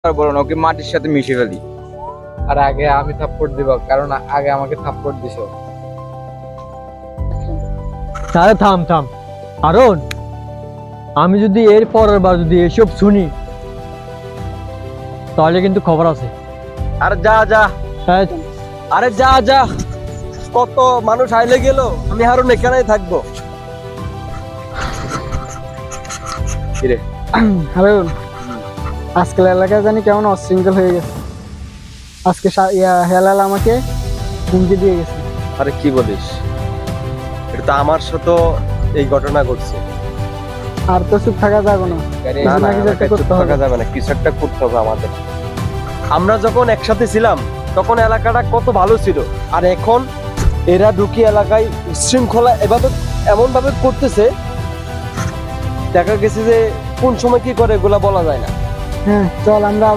বলো না, ওকে মাটির সাথে মিশে ফেলি। আর আগে আমি থাপ্পড় দিব, কারণ আগে আমাকে থাপ্পড় দিছো। তাহলে থাম থাম, কারণ আমি যদি এর পরের বার যদি এসব শুনি তাহলে কিন্তু খবর আছে। আরে যা যা, হ্যাঁ, আরে যা যা, কত মানুষ আইলে গেল, আমি হারুন এখানেই থাকবো। কিরে হারুন, আজকাল এলাকা জানি কেমন অশৃঙ্খল হয়ে গেছে। আজকে হেলাল আমাকে হুমকি দিয়ে গেছে। আরে কি বলিস, এটা তো আমার সাথে এই ঘটনা ঘটছে। আর তো চুপ থাকা যাবে না, না না, কিছু একটা আমাকে চুপ করতে হবে। থাকা যাবে না, কিছু একটা করতে হবে আমাদের। আমরা যখন একসাথে ছিলাম তখন এলাকাটা কত ভালো ছিল, আর এখন এরা ঢুকি এলাকায় শৃঙ্খলা এভাবে এমন ভাবে করতেছে, দেখা গেছে যে কোন সময় কি করে এগুলা বলা যায় না। হ্যাঁ, চল আমরা